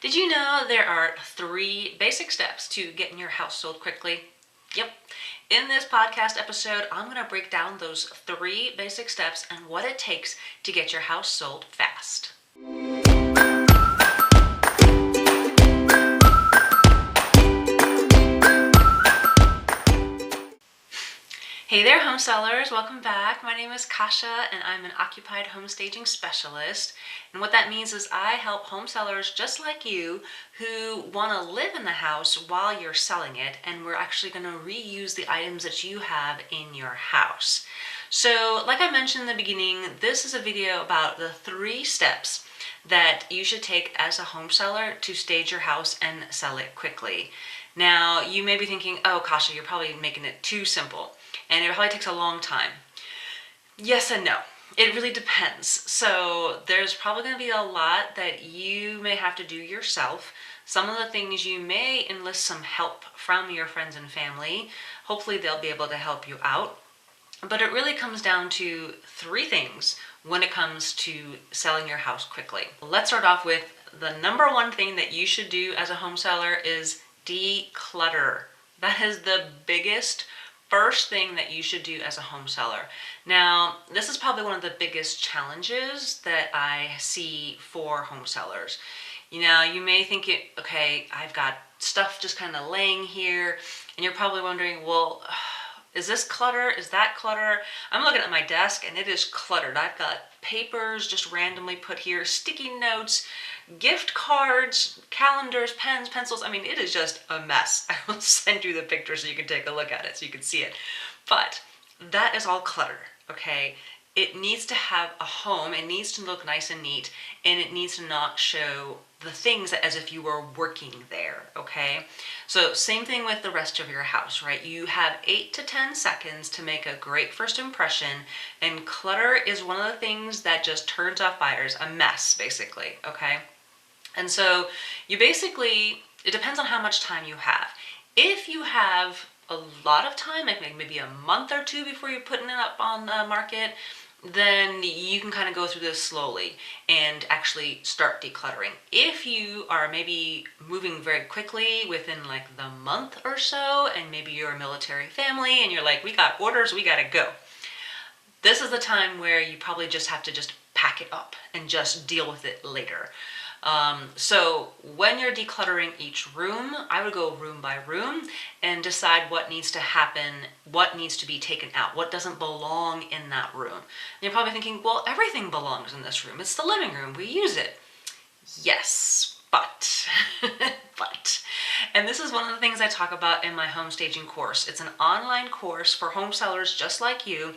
Did you know there are 3 basic steps to getting your house sold quickly? Yep. In this podcast episode, I'm going to break down those 3 basic steps and what it takes to get your house sold fast. Hey there, home sellers. Welcome back. My name is Kasia and I'm an occupied home staging specialist. And what that means is I help home sellers just like you who want to live in the house while you're selling it, and we're actually going to reuse the items that you have in your house. So like I mentioned in the beginning, this is a video about the 3 steps that you should take as a home seller to stage your house and sell it quickly. Now, you may be thinking, oh, Kasia, you're probably making it too simple, and it probably takes a long time. Yes and no. It really depends. So there's probably going to be a lot that you may have to do yourself. Some of the things you may enlist some help from your friends and family. Hopefully they'll be able to help you out. But it really comes down to 3 things when it comes to selling your house quickly. Let's start off with the number 1 thing that you should do as a home seller is declutter. That is the biggest first thing that you should do as a home seller. Now, this is probably one of the biggest challenges that I see for home sellers. You know, you may think, okay, I've got stuff just kind of laying here, and you're probably wondering, well, is this clutter? Is that clutter? I'm looking at my desk and it is cluttered. I've got papers just randomly put here, sticky notes, gift cards, calendars, pens, pencils. I mean, it is just a mess. I will send you the picture so you can take a look at it so you can see it. But that is all clutter, okay? It needs to have a home, it needs to look nice and neat, and it needs to not show the things as if you were working there, okay? So same thing with the rest of your house, right? You have 8 to 10 seconds to make a great first impression, and clutter is one of the things that just turns off buyers, a mess, basically, okay? And so you basically, it depends on how much time you have. If you have a lot of time, like maybe a month or 2 before you're putting it up on the market, then you can kind of go through this slowly and actually start decluttering. If you are maybe moving very quickly within like the month or so, and maybe you're a military family and you're like, we got orders, we gotta go. This is the time where you probably just have to just pack it up and just deal with it later. So when you're decluttering each room, I would go room by room and decide what needs to happen, what needs to be taken out, what doesn't belong in that room. And you're probably thinking, well, everything belongs in this room. It's the living room. We use it. Yes, but, and this is one of the things I talk about in my home staging course. It's an online course for home sellers just like you,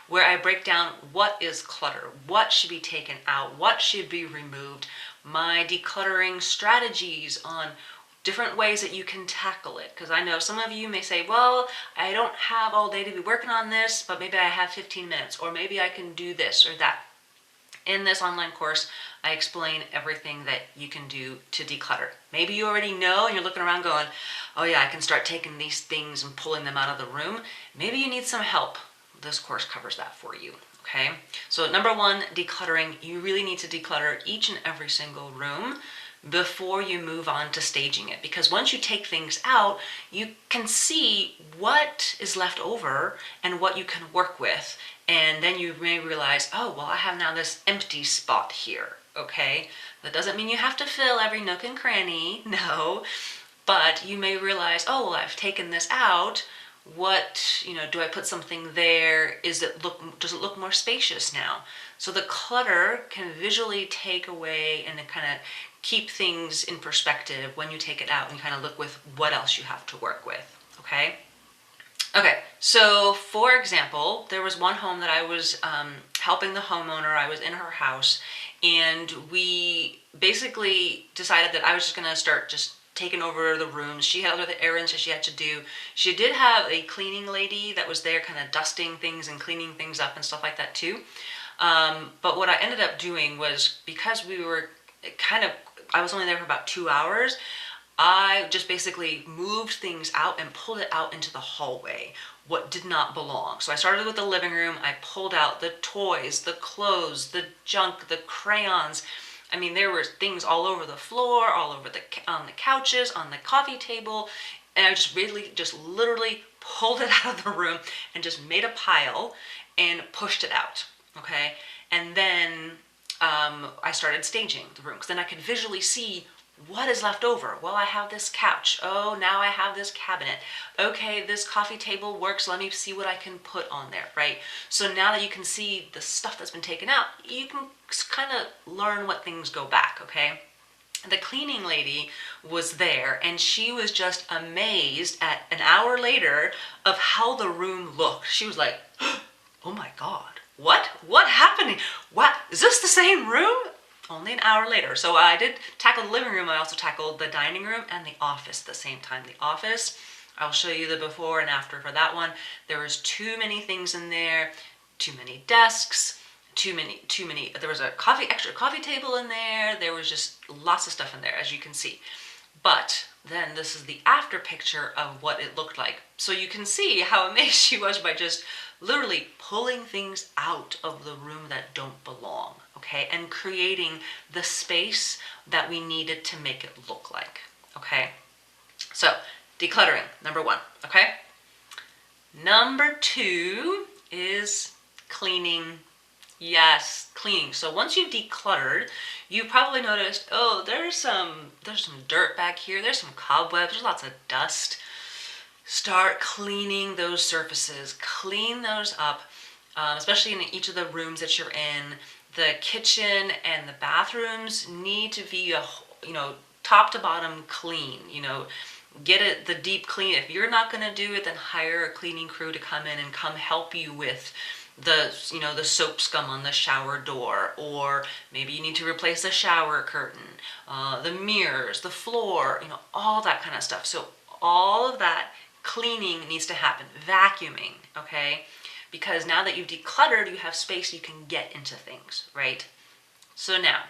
where I break down what is clutter, what should be taken out, what should be removed, my decluttering strategies on different ways that you can tackle it. Because I know some of you may say, well, I don't have all day to be working on this, but maybe I have 15 minutes, or maybe I can do this or that. In this online course, I explain everything that you can do to declutter. Maybe you already know and you're looking around going, oh yeah, I can start taking these things and pulling them out of the room. Maybe you need some help. This course covers that for you. Okay, so number 1, decluttering. You really need to declutter each and every single room before you move on to staging it, because once you take things out, you can see what is left over and what you can work with, and then you may realize, oh, well, I have now this empty spot here, okay? That doesn't mean you have to fill every nook and cranny, no, but you may realize, oh, well, I've taken this out. What, do I put something there? Does it look more spacious now? So the clutter can visually take away and kind of keep things in perspective when you take it out and kind of look with what else you have to work with, okay? Okay, so for example, there was one home that I was helping the homeowner. I was in her house, and we basically decided that I was just gonna start just taking over the rooms. She had other errands that she had to do. She did have a cleaning lady that was there kind of dusting things and cleaning things up and stuff like that too. But what I ended up doing was, because we were I was only there for about 2 hours, I just basically moved things out and pulled it out into the hallway, what did not belong. So I started with the living room. I pulled out the toys, the clothes, the junk, the crayons, I mean, there were things all over the floor, all over on the couches, on the coffee table, and I just really, just literally pulled it out of the room and just made a pile and pushed it out, okay? And then I started staging the room because then I could visually see what is left over. Well, I have this couch. Oh, now I have this cabinet. Okay, this coffee table works. Let me see what I can put on there, right? So now that you can see the stuff that's been taken out, you can kind of learn what things go back, okay? The cleaning lady was there and she was just amazed at an hour later of how the room looked. She was like, oh my God, what happened? What, is this the same room? Only an hour later. So I did tackle the living room. I also tackled the dining room and the office at the same time. The office, I'll show you the before and after for that one. There was too many things in there, too many desks, too many, there was a extra coffee table in there. There was just lots of stuff in there, as you can see. But then this is the after picture of what it looked like. So you can see how amazed she was by just literally pulling things out of the room that don't belong, okay? And creating the space that we needed to make it look like, okay? So decluttering, number one, okay? Number two is cleaning. Yes, cleaning. So once you've decluttered, you probably noticed, oh, there's some dirt back here. There's some cobwebs. There's lots of dust. Start cleaning those surfaces. Clean those up, especially in each of the rooms that you're in. The kitchen and the bathrooms need to be, top to bottom clean. Get it the deep clean. If you're not going to do it, then hire a cleaning crew to come in and come help you with the soap scum on the shower door, or maybe you need to replace the shower curtain, the mirrors, the floor, all that kind of stuff. So all of that cleaning needs to happen. Vacuuming, okay? Because now that you've decluttered, you have space, you can get into things, right? So now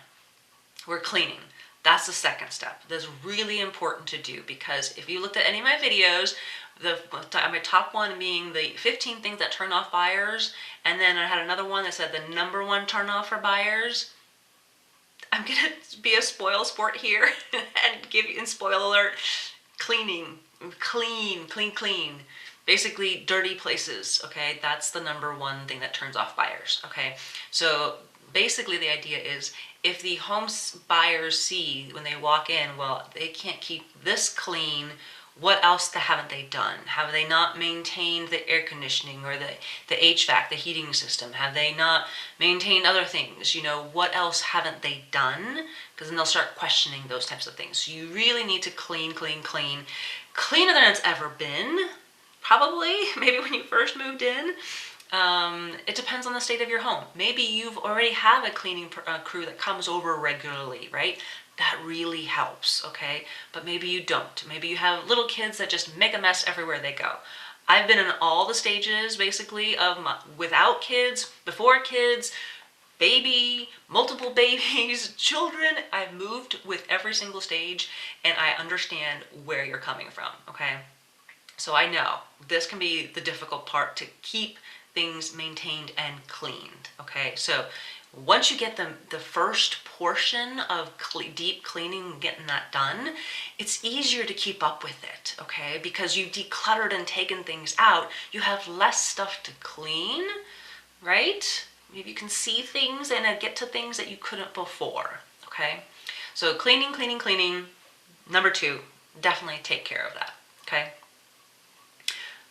we're cleaning. That's the second step. That's really important to do, because if you looked at any of my videos, my top one being the 15 things that turn off buyers, and then I had another one that said the number one turn off for buyers. I'm gonna be a spoil sport here and give you, in spoil alert, cleaning, clean. Basically dirty places, okay? That's the number one thing that turns off buyers, okay? So basically the idea is, if the home buyers see when they walk in, well, they can't keep this clean, what else haven't they done? Have they not maintained the air conditioning or the HVAC, the heating system? Have they not maintained other things? What else haven't they done? Because then they'll start questioning those types of things. So you really need to clean. Cleaner than it's ever been, probably, maybe when you first moved in. It depends on the state of your home. Maybe you've already have a cleaning crew that comes over regularly, right? That really helps, okay? But maybe you don't. Maybe you have little kids that just make a mess everywhere they go. I've been in all the stages, basically, of without kids, before kids, baby, multiple babies, children. I've moved with every single stage, and I understand where you're coming from, okay? So I know this can be the difficult part, to keep things maintained and cleaned, okay? So once you get the first portion of deep cleaning, getting that done, it's easier to keep up with it, okay? Because you've decluttered and taken things out, you have less stuff to clean, right? Maybe you can see things and get to things that you couldn't before, okay? So cleaning. Number two, definitely take care of that, okay?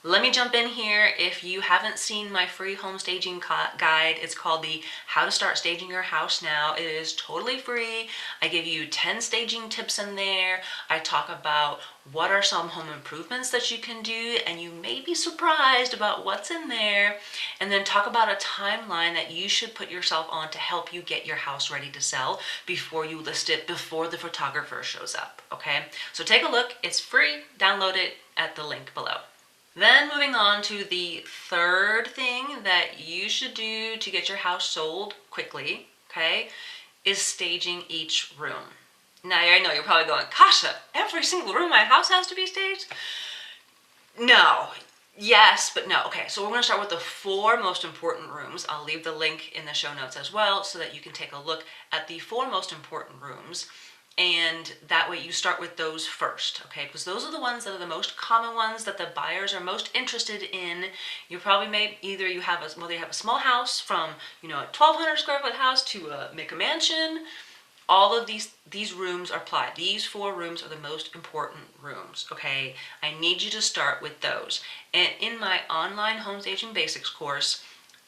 Let me jump in here. If you haven't seen my free home staging guide, it's called the How to Start Staging Your House Now. It is totally free. I give you 10 staging tips in there. I talk about what are some home improvements that you can do, and you may be surprised about what's in there. And then talk about a timeline that you should put yourself on to help you get your house ready to sell before you list it, before the photographer shows up, okay? So take a look. It's free. Download it at the link below. Then moving on to the third thing that you should do to get your house sold quickly, okay, is staging each room. Now I know you're probably going, Kasia, every single room in my house has to be staged? No, Yes, but no. Okay, so we're going to start with the 4 most important rooms. I'll leave the link in the show notes as well so that you can take a look at the 4 most important rooms. And that way you start with those first, okay? Because those are the ones that are the most common ones that the buyers are most interested in. You probably may either you have whether you have a small house from, a 1,200 square foot house to make a mansion. All of these rooms are applied. These 4 rooms are the most important rooms, okay? I need you to start with those. And in my online home staging basics course,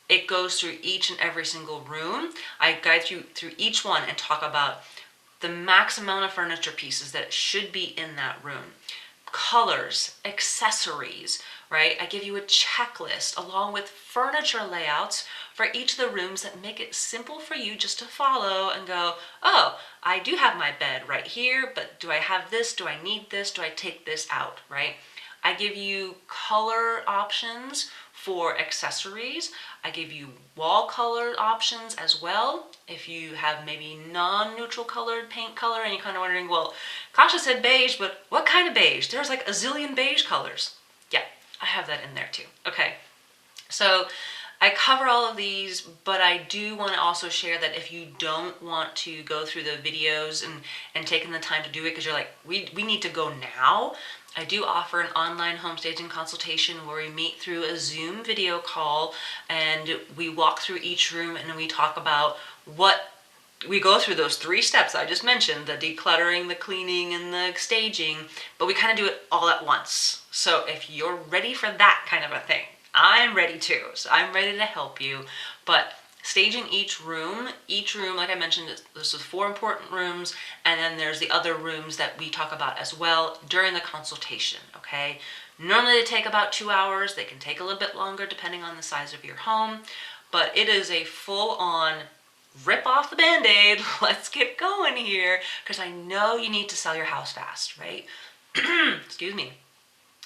it goes through each and every single room. I guide you through each one and talk about the max amount of furniture pieces that should be in that room, colors, accessories, right? I give you a checklist along with furniture layouts for each of the rooms that make it simple for you just to follow and go, oh, I do have my bed right here, but do I have this? Do I need this? Do I take this out, right? I give you color options for accessories. I give you wall color options as well. If you have maybe non-neutral colored paint color and you're kind of wondering, well, Kasha said beige, but what kind of beige? There's like a zillion beige colors. Yeah, I have that in there too. Okay, so I cover all of these, but I do want to also share that if you don't want to go through the videos and taking the time to do it because you're like, we need to go now, I do offer an online home staging consultation where we meet through a Zoom video call and we walk through each room and we talk about we go through those 3 steps I just mentioned, the decluttering, the cleaning, and the staging, but we kind of do it all at once. So if you're ready for that kind of a thing, I'm ready too. So I'm ready to help you. But staging each room, like I mentioned, this is 4 important rooms, and then there's the other rooms that we talk about as well during the consultation, okay? Normally they take about 2 hours. They can take a little bit longer depending on the size of your home, but it is a full-on rip off the Band-Aid, let's get going here, because I know you need to sell your house fast, right? Excuse me.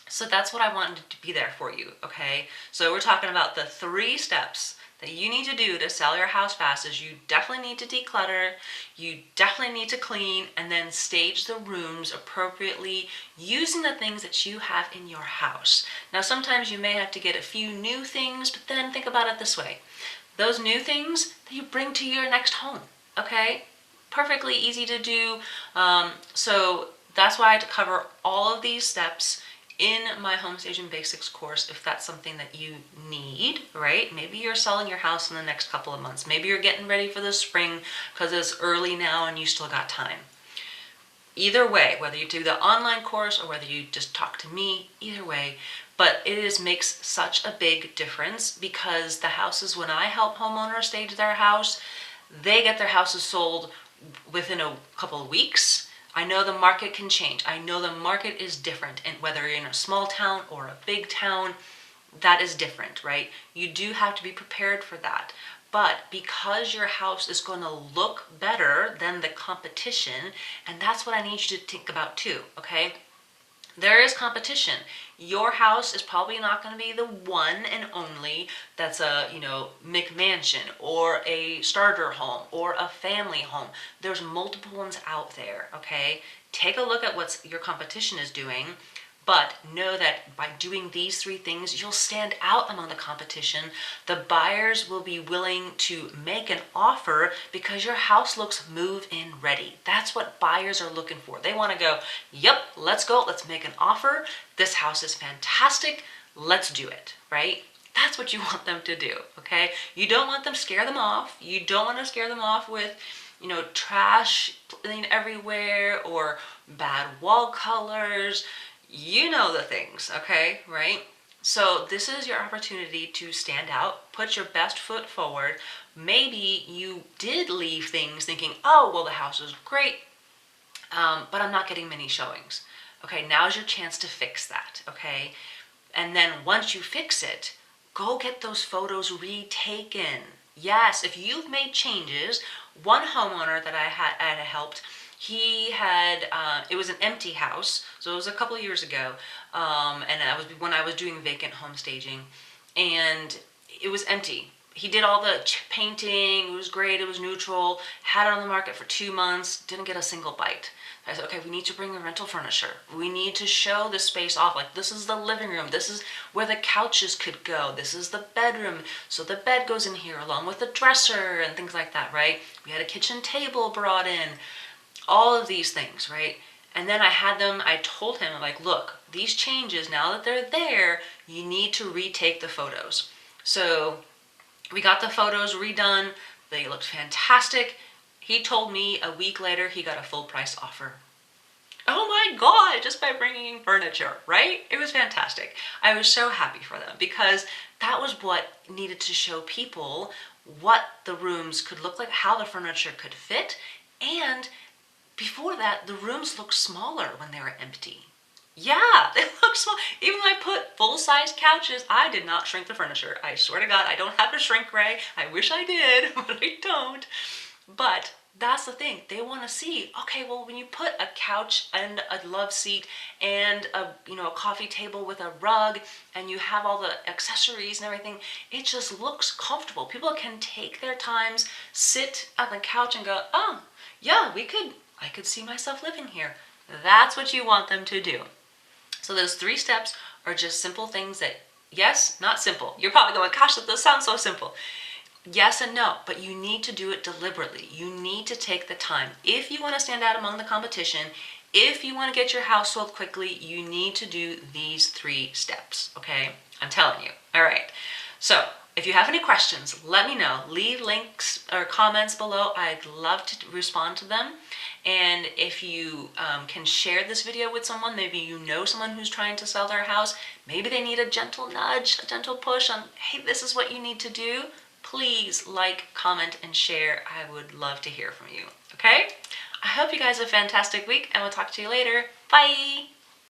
So that's what I wanted to be there for you, okay? So we're talking about the 3 steps that you need to do to sell your house fast is you definitely need to declutter, you definitely need to clean, and then stage the rooms appropriately using the things that you have in your house. Now sometimes you may have to get a few new things, but then think about it this way. Those new things that you bring to your next home, okay? Perfectly easy to do. So that's why I had to cover all of these steps in my home staging basics course if that's something that you need, right? Maybe you're selling your house in the next couple of months. Maybe you're getting ready for the spring because it's early now and you still got time. Either way, whether you do the online course or whether you just talk to me, either way, but it makes such a big difference because the houses, when I help homeowners stage their house, they get their houses sold within a couple of weeks. I know the market can change. I know the market is different, and whether you're in a small town or a big town, that is different, right? You do have to be prepared for that. But because your house is going to look better than the competition, and that's what I need you to think about too, okay? There is competition. Your house is probably not going to be the one and only that's a, McMansion or a starter home or a family home. There's multiple ones out there, okay? Take a look at what your competition is doing, but know that by doing these 3 things, you'll stand out among the competition. The buyers will be willing to make an offer because your house looks move-in ready. That's what buyers are looking for. They want to go, yep, let's go, let's make an offer. This house is fantastic. Let's do it, right? That's what you want them to do, okay? You don't want them to scare them off. You don't want to scare them off with trash everywhere or bad wall colors. You know the things, okay, right? So this is your opportunity to stand out, put your best foot forward. Maybe you did leave things thinking, oh, well, the house is great, but I'm not getting many showings. Okay, now's your chance to fix that, okay? And then once you fix it, go get those photos retaken. Yes, if you've made changes, one homeowner that I had helped, he had, it was an empty house, so it was a couple of years ago, and when I was doing vacant home staging, and it was empty. he did all the painting. It was great. It was neutral. Had it on the market for 2 months. Didn't get a single bite. I said, okay, we need to bring the rental furniture. We need to show the space off. Like, this is the living room. This is where the couches could go. This is the bedroom. So the bed goes in here along with the dresser and things like that, right? We had a kitchen table brought in. All of these things, right? And then I told him, like, look, these changes, now that they're there, you need to retake the photos. So we got the photos redone. They looked fantastic. He told me a week later he got a full price offer. Oh my God, just by bringing in furniture, right? It was fantastic. I was so happy for them because that was what needed to show people what the rooms could look like, how the furniture could fit. And before that, the rooms looked smaller when they were empty. Yeah, they look small. Even though I put full-size couches, I did not shrink the furniture. I swear to God, I don't have a shrink ray. I wish I did, but I don't. But that's the thing. They want to see, okay, well, when you put a couch and a love seat and a coffee table with a rug and you have all the accessories and everything, it just looks comfortable. People can take their times, sit on the couch and go, oh, yeah, I could see myself living here. That's what you want them to do. So those 3 steps are just simple things that, yes, not simple. You're probably going, gosh, those sound so simple. Yes and no, but you need to do it deliberately. You need to take the time. If you want to stand out among the competition, if you want to get your house sold quickly, you need to do these 3 steps, okay? I'm telling you. All right. So if you have any questions, let me know. Leave links or comments below. I'd love to respond to them. And if you can share this video with someone, maybe you know someone who's trying to sell their house, maybe they need a gentle nudge, a gentle push on, hey, this is what you need to do. Please like, comment, and share. I would love to hear from you, okay? I hope you guys have a fantastic week, and we'll talk to you later. Bye!